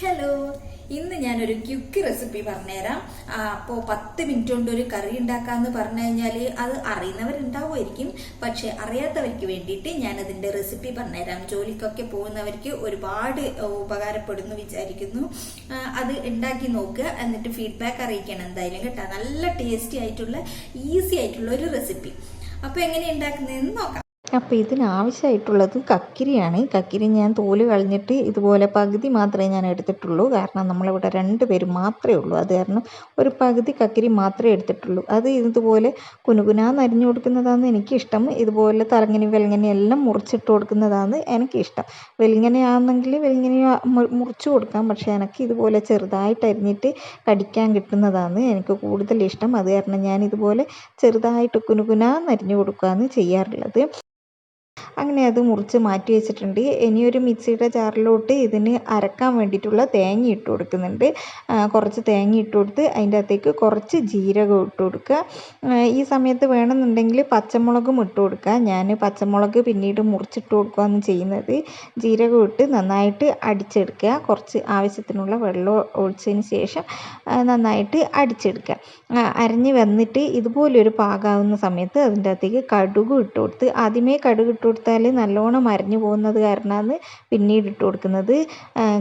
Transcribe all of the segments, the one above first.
Hello, ഇന്ന് ഞാനൊരു quick recipe പറഞ്ഞുതരാം. അപ്പോൾ 10 മിനിറ്റ് കൊണ്ട് ഒരു കറി ഉണ്ടാക്കാന്ന് പറഞ്ഞു കഴിഞ്ഞാൽ അത് അറിയുന്നവരുണ്ടാവുമായിരിക്കും. പക്ഷെ അറിയാത്തവർക്ക് വേണ്ടിയിട്ട് ഞാനതിന്റെ റെസിപ്പി പറഞ്ഞുതരാം. ജോലിക്കൊക്കെ പോകുന്നവർക്ക് ഒരുപാട് ഉപകാരപ്പെടുന്നു വിചാരിക്കുന്നു. അത് ഉണ്ടാക്കി നോക്കുക, എന്നിട്ട് ഫീഡ്ബാക്ക് അറിയിക്കണം എന്തായാലും കേട്ടോ. നല്ല ടേസ്റ്റി ആയിട്ടുള്ള ഈസി ആയിട്ടുള്ള ഒരു റെസിപ്പി. അപ്പോൾ എങ്ങനെ ഉണ്ടാക്കുന്നതെന്ന് നോക്കാം. അപ്പോൾ ഇതിനാവശ്യമായിട്ടുള്ളത് കക്കിരിയാണ്. കക്കിരി ഞാൻ തോല് കളഞ്ഞിട്ട് ഇതുപോലെ പകുതി മാത്രമേ ഞാൻ എടുത്തിട്ടുള്ളൂ. കാരണം നമ്മളിവിടെ 2 പേര് മാത്രമേ ഉള്ളൂ. അത് കാരണം ഒരു പകുതി കക്കിരി മാത്രമേ എടുത്തിട്ടുള്ളൂ. അത് ഇതുപോലെ കുനുകുനാന്ന് അരിഞ്ഞു കൊടുക്കുന്നതാണ് എനിക്കിഷ്ടം. ഇതുപോലെ തലങ്ങനി വെലങ്ങനി എല്ലാം മുറിച്ചിട്ട് കൊടുക്കുന്നതാണ് എനിക്കിഷ്ടം. വെലിങ്ങനെയാണെങ്കിൽ വെലിങ്ങനെ മുറിച്ച് കൊടുക്കാം. പക്ഷേ എനിക്ക് ഇതുപോലെ ചെറുതായിട്ട് അരിഞ്ഞിട്ട് കടിക്കാൻ കിട്ടുന്നതാണ് എനിക്ക് കൂടുതൽ ഇഷ്ടം. അത് കാരണം ഞാൻ ഇതുപോലെ ചെറുതായിട്ട് കുനുകുനാന്ന് അരിഞ്ഞു കൊടുക്കുകയാണ് ചെയ്യാറുള്ളത്. അങ്ങനെ അത് മുറിച്ച് മാറ്റി വെച്ചിട്ടുണ്ട്. ഇനിയൊരു മിക്സിയുടെ ജാറിലോട്ട് ഇതിന് അരക്കാൻ വേണ്ടിയിട്ടുള്ള തേങ്ങ ഇട്ട് കൊടുക്കുന്നുണ്ട്. കുറച്ച് തേങ്ങ ഇട്ട് കൊടുത്ത് അതിൻ്റെ അകത്തേക്ക് കുറച്ച് ജീരകം ഇട്ട് കൊടുക്കുക. ഈ സമയത്ത് വേണമെന്നുണ്ടെങ്കിൽ പച്ചമുളകും ഇട്ട് കൊടുക്കുക. ഞാൻ പച്ചമുളക് പിന്നീട് മുറിച്ചിട്ട് കൊടുക്കുകയാണ് ചെയ്യുന്നത്. ജീരകം ഇട്ട് നന്നായിട്ട് അടിച്ചെടുക്കുക. കുറച്ച് ആവശ്യത്തിനുള്ള വെള്ളം ഒഴിച്ചതിന് ശേഷം നന്നായിട്ട് അടിച്ചെടുക്കുക. അരഞ്ഞ് വന്നിട്ട് ഇതുപോലൊരു പാകമാകുന്ന സമയത്ത് അതിൻ്റെ അകത്തേക്ക് കടുക് ഇട്ട് കൊടുത്ത്, ആദ്യമേ കടുക് ഇട്ട് കൊടുത്താൽ നല്ലോണം അരഞ്ഞു പോകുന്നത് കാരണമാണ് പിന്നീട് ഇട്ട് കൊടുക്കുന്നത്.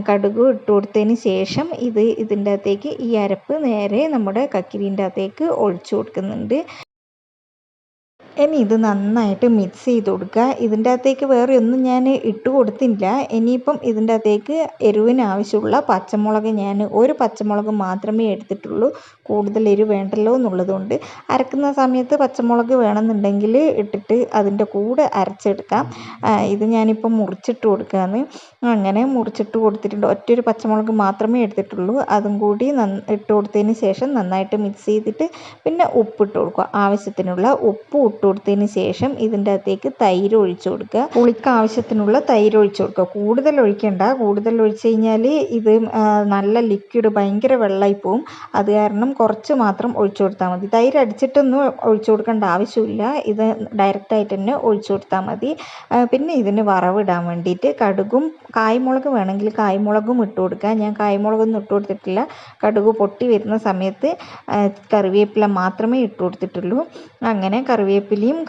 കടുക് ഇട്ട് കൊടുത്തതിന് ശേഷം ഇതിൻ്റെ അകത്തേക്ക് ഈ അരപ്പ് നേരെ നമ്മുടെ കക്കിരീൻ്റെ അകത്തേക്ക് ഒഴിച്ചു കൊടുക്കുന്നുണ്ട്. ഇനി ഇത് നന്നായിട്ട് മിക്സ് ചെയ്ത് കൊടുക്കുക. ഇതിൻ്റെ അകത്തേക്ക് വേറെ ഒന്നും ഞാൻ ഇട്ട് കൊടുത്തില്ല. ഇനിയിപ്പം ഇതിൻ്റെ അകത്തേക്ക് എരിവിന് ആവശ്യമുള്ള പച്ചമുളക് ഞാൻ ഒരു പച്ചമുളക് മാത്രമേ എടുത്തിട്ടുള്ളൂ. കൂടുതൽ എരിവ് വേണ്ടല്ലോ എന്നുള്ളതുകൊണ്ട് അരക്കുന്ന സമയത്ത് പച്ചമുളക് വേണമെന്നുണ്ടെങ്കിൽ ഇട്ടിട്ട് അതിൻ്റെ കൂടെ അരച്ചെടുക്കാം. ഇത് ഞാനിപ്പം മുറിച്ചിട്ട് കൊടുക്കുകയാണ്. അങ്ങനെ മുറിച്ചിട്ട് കൊടുത്തിട്ടുണ്ട്. ഒറ്റൊരു പച്ചമുളക് മാത്രമേ എടുത്തിട്ടുള്ളൂ. അതും കൂടി ഇട്ട് കൊടുത്തതിന് ശേഷം നന്നായിട്ട് മിക്സ് ചെയ്തിട്ട് പിന്നെ ഉപ്പിട്ട് കൊടുക്കുക. ആവശ്യത്തിനുള്ള ഉപ്പ് ഇട്ട് കൊടുത്തതിന് ശേഷം ഇതിൻ്റെ അകത്തേക്ക് തൈര് ഒഴിച്ചു കൊടുക്കുക. പുളിക്ക് ആവശ്യത്തിനുള്ള തൈര് ഒഴിച്ചു കൊടുക്കുക. കൂടുതൽ ഒഴിക്കണ്ട. കൂടുതൽ ഒഴിച്ചു കഴിഞ്ഞാൽ ഇത് നല്ല ലിക്വിഡ് ഭയങ്കര വെള്ളമായി പോവും. അത് കാരണം കുറച്ച് മാത്രം ഒഴിച്ചു കൊടുത്താൽ മതി. തൈര് അടിച്ചിട്ടൊന്നും ഒഴിച്ചു കൊടുക്കേണ്ട ആവശ്യമില്ല. ഇത് ഡയറക്റ്റായിട്ട് തന്നെ ഒഴിച്ചു കൊടുത്താൽ മതി. പിന്നെ ഇതിന് വറവിടാൻ വേണ്ടിയിട്ട് കടുകും കായ്മുളക് വേണമെങ്കിൽ കായ്മുളകും ഇട്ട് കൊടുക്കുക. ഞാൻ കായ്മുളകൊന്നും ഇട്ട് കൊടുത്തിട്ടില്ല. കടുക് പൊട്ടി വരുന്ന സമയത്ത് കറിവേപ്പില മാത്രമേ ഇട്ട് കൊടുത്തിട്ടുള്ളൂ. അങ്ങനെ കറിവേപ്പിലയും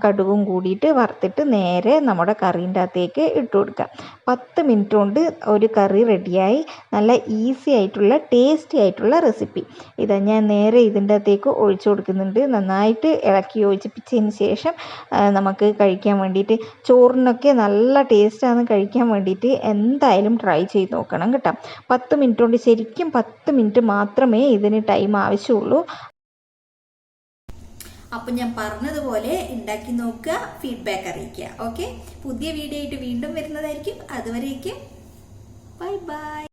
കടുകും കൂടിയിട്ട് വറുത്തിട്ട് നേരെ നമ്മുടെ കറീൻ്റെ അകത്തേക്ക് ഇട്ട് കൊടുക്കുക. 10 മിനിറ്റ് കൊണ്ട് ഒരു കറി റെഡിയായി. നല്ല ഈസി ആയിട്ടുള്ള ടേസ്റ്റി ആയിട്ടുള്ള റെസിപ്പി. ഇതാ ഞാൻ നേരെ ഇതിൻ്റെ അകത്തേക്ക് ഒഴിച്ചു കൊടുക്കുന്നുണ്ട്. നന്നായിട്ട് ഇളക്കി യോജിപ്പിച്ചതിന് ശേഷം നമുക്ക് കഴിക്കാൻ വേണ്ടിയിട്ട് ചോറിനൊക്കെ നല്ല ടേസ്റ്റാണ്. കഴിക്കാൻ വേണ്ടിയിട്ട് എന്തായാലും ട്രൈ ചെയ്ത് നോക്കണം കേട്ടോ. 10 മിനിറ്റ് കൊണ്ട്, ശരിക്കും 10 മിനിറ്റ് മാത്രമേ ഇതിന് ടൈം ആവശ്യമുള്ളൂ. അപ്പം ഞാൻ പറഞ്ഞതുപോലെ ഉണ്ടാക്കി നോക്കുക, ഫീഡ്ബാക്ക് അറിയിക്കുക. ഓക്കെ, പുതിയ വീഡിയോ ആയിട്ട് വീണ്ടും വരുന്നതായിരിക്കും. അതുവരേക്കും ബൈ ബൈ.